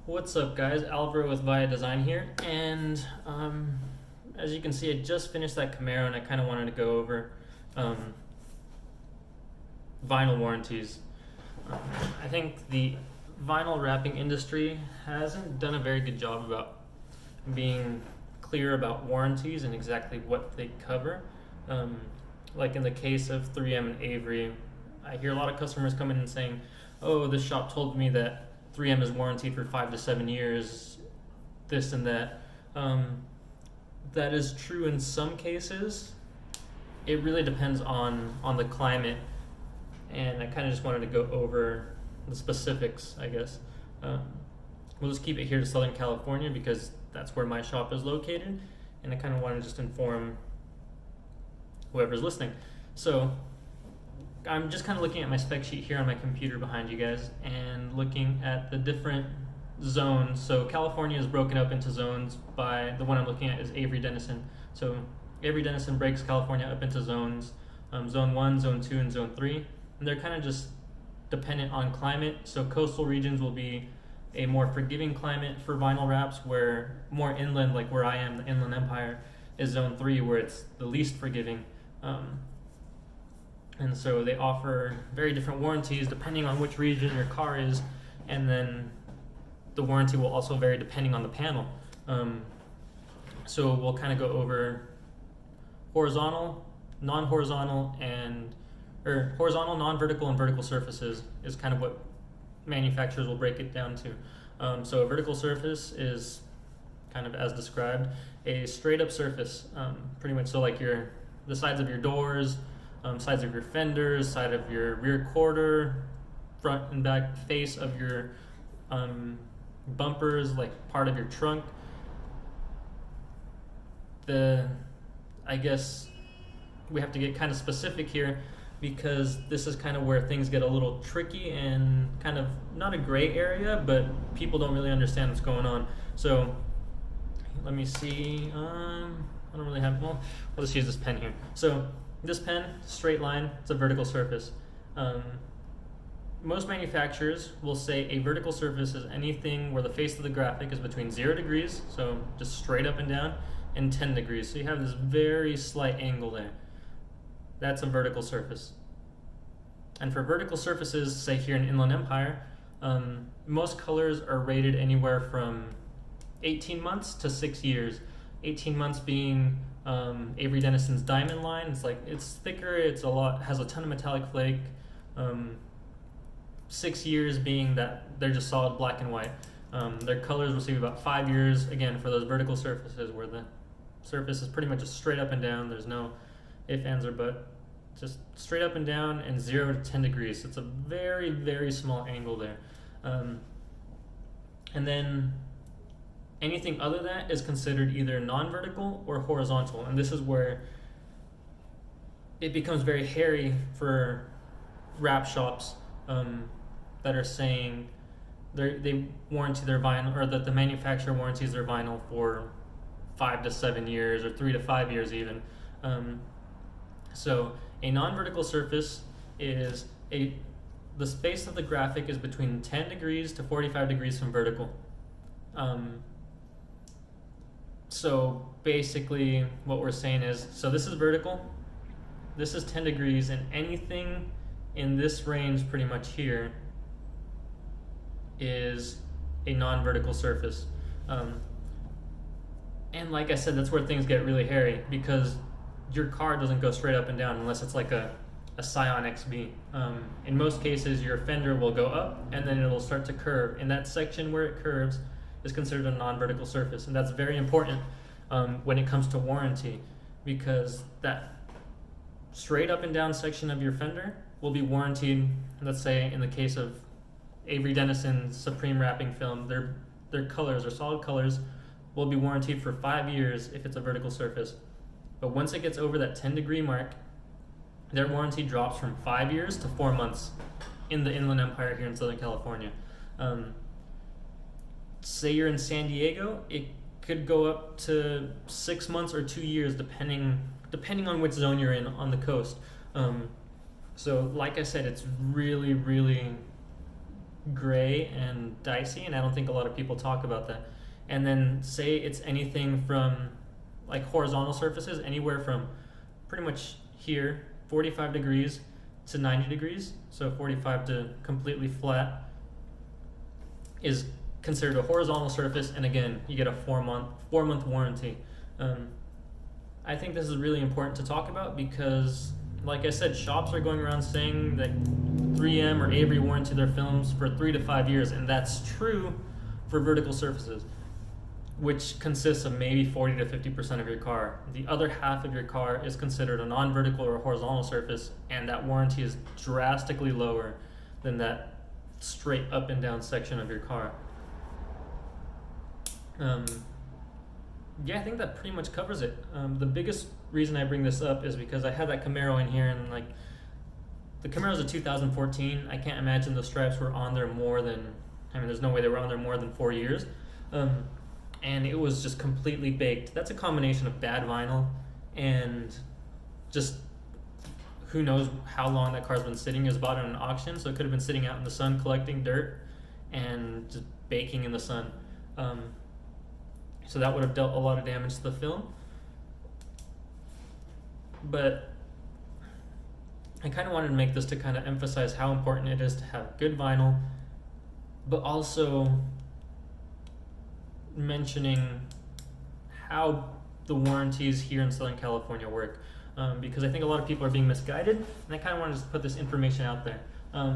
What's up, guys? Alvaro with Via Design here, and as you can see, I just finished that Camaro, and I kind of wanted to go over vinyl warranties. I think the vinyl wrapping industry hasn't done a very good job about being clear about warranties and exactly what they cover. Like in the case of 3M and Avery, I hear a lot of customers come in and saying, "Oh, this shop told me that 3M is warranted for 5 to 7 years, this and that." That is true in some cases. It really depends on the climate, and I kind of just wanted to go over the specifics, I guess. We'll just keep it here to Southern California because that's where my shop is located, and I kind of want to just inform whoever's listening. So I'm just kind of looking at my spec sheet here on my computer behind you guys and looking at the different zones. So California is broken up into zones by, the one I'm looking at is Avery Dennison. So Avery Dennison breaks California up into zones, zone 1, zone 2, and zone 3. And they're kind of just dependent on climate. So coastal regions will be a more forgiving climate for vinyl wraps, where more inland, like where I am, the Inland Empire, is zone 3, where it's the least forgiving. And so they offer very different warranties depending on which region your car is, and then the warranty will also vary depending on the panel. So we'll kind of go over horizontal, non-horizontal, or horizontal, non-vertical, and vertical surfaces is kind of what manufacturers will break it down to. So a vertical surface is kind of as described, a straight up surface, pretty much. So like the sides of your doors, sides of your fenders, side of your rear quarter, front and back face of your bumpers, like part of your trunk. I guess we have to get kind of specific here because this is kind of where things get a little tricky and kind of not a gray area, but people don't really understand what's going on. So let me see. I don't really have, well, I'll just use this pen here. So this pen, straight line, it's a vertical surface. Most manufacturers will say a vertical surface is anything where the face of the graphic is between 0 degrees, so just straight up and down, and 10 degrees. So you have this very slight angle there. That's a vertical surface. And for vertical surfaces, say here in Inland Empire, most colors are rated anywhere from 18 months to 6 years. 18 months being Avery Dennison's diamond line. It's thicker, has a ton of metallic flake. 6 years being that they're just solid black and white. Their colors will see about 5 years, again, for those vertical surfaces where the surface is pretty much just straight up and down. There's no ifs, ands, or buts. Just straight up and down, and 0 to 10 degrees. So it's a very, very small angle there. And then anything other than that is considered either non-vertical or horizontal, and this is where it becomes very hairy for wrap shops that are saying they warranty their vinyl, or that the manufacturer warranties their vinyl for 5 to 7 years or 3 to 5 years even. So a non-vertical surface is the space of the graphic is between 10 degrees to 45 degrees from vertical. So basically what we're saying is, so this is vertical, this is 10 degrees, and anything in this range pretty much here is a non-vertical surface. And like I said, that's where things get really hairy, because your car doesn't go straight up and down unless it's like a Scion XB. In most cases, your fender will go up and then it'll start to curve. In that section where it curves is considered a non-vertical surface, and that's very important when it comes to warranty, because that straight up and down section of your fender will be warranted. Let's say in the case of Avery Dennison Supreme wrapping film, their colors, or solid colors, will be warranted for 5 years if it's a vertical surface. But once it gets over that 10 degree mark, their warranty drops from 5 years to 4 months in the Inland Empire here in Southern California. Say you're in San Diego, it could go up to 6 months or 2 years, depending on which zone you're in on the coast. So like I said, it's really, really gray and dicey, and I don't think a lot of people talk about that. And then say it's anything from like horizontal surfaces, anywhere from pretty much here, 45 degrees to 90 degrees. So 45 to completely flat is considered a horizontal surface, and again, you get a 4-month warranty. I think this is really important to talk about because, like I said, shops are going around saying that 3M or Avery warranty their films for 3 to 5 years, and that's true for vertical surfaces, which consists of maybe 40 to 50% of your car. The other half of your car is considered a non-vertical or a horizontal surface, and that warranty is drastically lower than that straight up and down section of your car. Yeah, I think that pretty much covers it. The biggest reason I bring this up is because I had that Camaro in here, and like, the Camaro's a 2014. I can't imagine the stripes were on there more than, there's no way they were on there more than 4 years. And it was just completely baked. That's a combination of bad vinyl and just who knows how long that car's been sitting. It was bought at an auction, so it could have been sitting out in the sun collecting dirt and just baking in the sun. So that would have dealt a lot of damage to the film. But I kind of wanted to make this to kind of emphasize how important it is to have good vinyl, but also mentioning how the warranties here in Southern California work, because I think a lot of people are being misguided, and I kind of wanted to put this information out there. I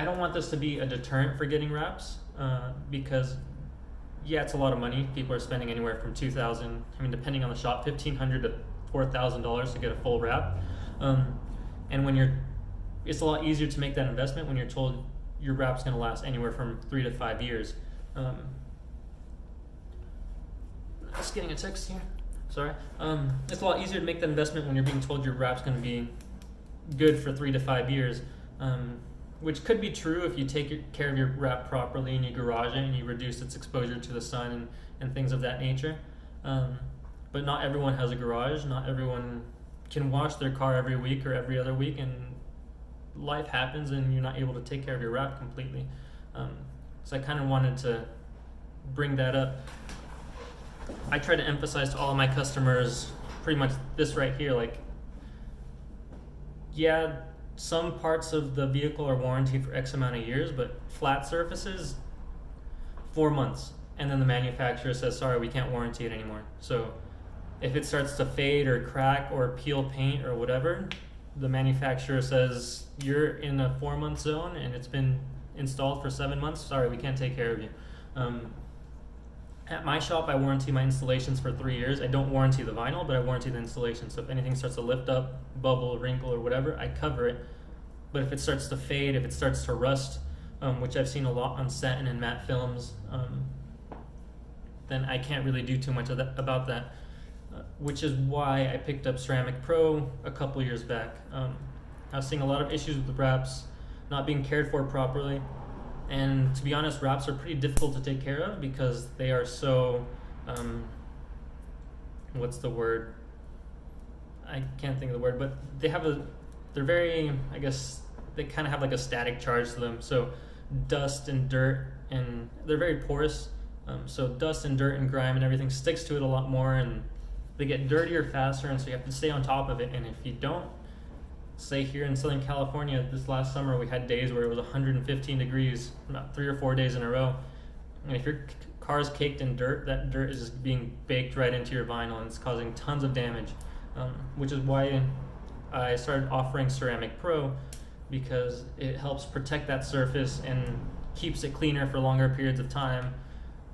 don't want this to be a deterrent for getting wraps, because yeah, it's a lot of money. People are spending anywhere from $2,000, depending on the shop, $1,500 to $4,000 to get a full wrap. And when it's a lot easier to make that investment when you're told your wrap's going to last anywhere from 3 to 5 years. Just getting a text here. Sorry. It's a lot easier to make that investment when you're being told your wrap's going to be good for 3 to 5 years, which could be true if you take care of your wrap properly and you garage it and you reduce its exposure to the sun and things of that nature. But not everyone has a garage. Not everyone can wash their car every week or every other week, and life happens and you're not able to take care of your wrap completely. So I kind of wanted to bring that up. I try to emphasize to all of my customers pretty much this right here, like, yeah, some parts of the vehicle are warranted for X amount of years, but flat surfaces, 4 months. And then the manufacturer says, sorry, we can't warranty it anymore. So if it starts to fade or crack or peel paint or whatever, the manufacturer says, you're in a 4-month zone and it's been installed for 7 months, sorry, we can't take care of you. At my shop, I warranty my installations for 3 years. I don't warranty the vinyl, but I warranty the installation. So if anything starts to lift up, bubble, wrinkle, or whatever, I cover it. But if it starts to fade, if it starts to rust, which I've seen a lot on satin and matte films, then I can't really do too much about that. Which is why I picked up Ceramic Pro a couple years back. I was seeing a lot of issues with the wraps not being cared for properly. And to be honest, wraps are pretty difficult to take care of because they are so, what's the word? I can't think of the word, but they're very, I guess, they kind of have like a static charge to them. So dust and dirt, and they're very porous. So dust and dirt and grime and everything sticks to it a lot more, and they get dirtier faster, and so you have to stay on top of it. And if you don't, say here in Southern California, this last summer we had days where it was 115 degrees, about 3 or 4 days in a row. And if your car's caked in dirt, that dirt is just being baked right into your vinyl, and it's causing tons of damage. Which is why I started offering Ceramic Pro, because it helps protect that surface and keeps it cleaner for longer periods of time,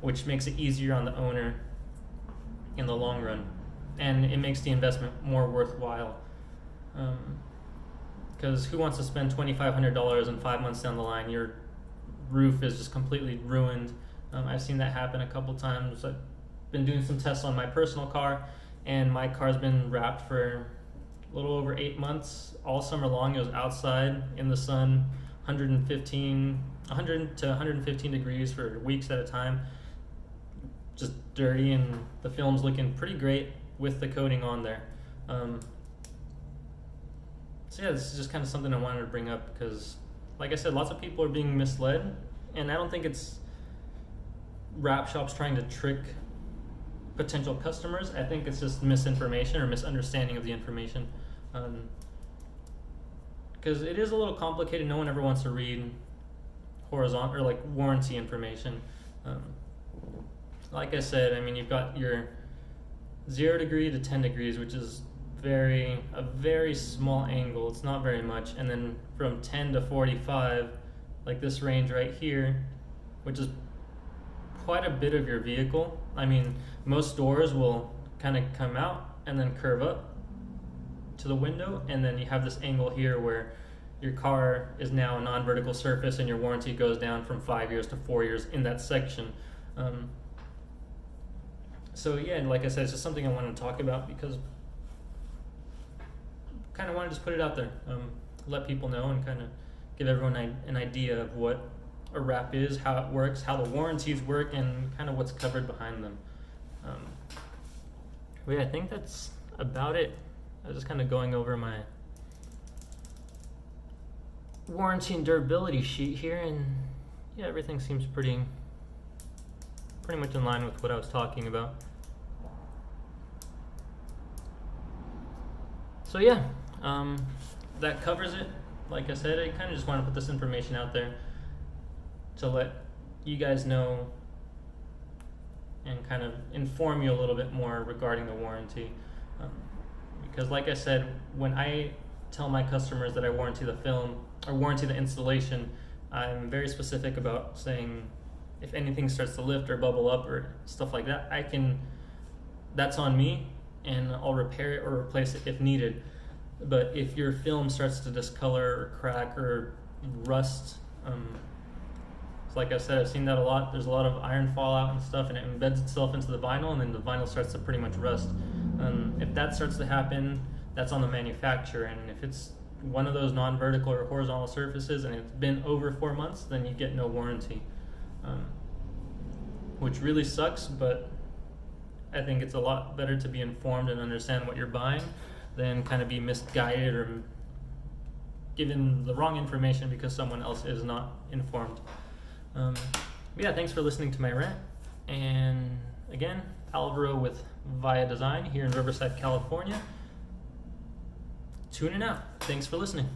which makes it easier on the owner in the long run. And it makes the investment more worthwhile. Because who wants to spend $2,500 and 5 months down the line, your roof is just completely ruined. I've seen that happen a couple times. I've been doing some tests on my personal car, and my car's been wrapped for a little over 8 months, all summer long. It was outside in the sun, 100 to 115 degrees for weeks at a time, just dirty, and the film's looking pretty great with the coating on there. So yeah, this is just kind of something I wanted to bring up because like I said, lots of people are being misled, and I don't think it's wrap shops trying to trick potential customers. I think it's just misinformation or misunderstanding of the information, because it is a little complicated. No one ever wants to read horizontal or like warranty information. Like I said, I mean, you've got your 0 degree to 10 degrees, which is a very small angle. It's not very much. And then from 10 to 45, like this range right here, which is quite a bit of your vehicle. I mean, most doors will kind of come out and then curve up to the window, and then you have this angle here where your car is now a non-vertical surface and your warranty goes down from 5 years to 4 years in that section. So yeah, and like I said, it's just something I wanted to talk about because kind of want to just put it out there, let people know and kind of give everyone an idea of what a wrap is, how it works, how the warranties work, and kind of what's covered behind them. But yeah, I think that's about it. I was just kind of going over my warranty and durability sheet here, and yeah, everything seems pretty much in line with what I was talking about. So yeah, that covers it. Like I said, I kind of just want to put this information out there to let you guys know and kind of inform you a little bit more regarding the warranty. Because like I said, when I tell my customers that I warranty the film or warranty the installation, I'm very specific about saying if anything starts to lift or bubble up or stuff like that, that's on me, and I'll repair it or replace it if needed. But if your film starts to discolor or crack or rust, like I said, I've seen that a lot. There's a lot of iron fallout and stuff, and it embeds itself into the vinyl, and then the vinyl starts to pretty much rust. If that starts to happen, that's on the manufacturer, and if it's one of those non-vertical or horizontal surfaces and it's been over 4 months, then you get no warranty, which really sucks. But I think it's a lot better to be informed and understand what you're buying than kind of be misguided or given the wrong information because someone else is not informed. Yeah, thanks for listening to my rant. And again, Alvaro with Via Design here in Riverside, California. Tuning out. Thanks for listening.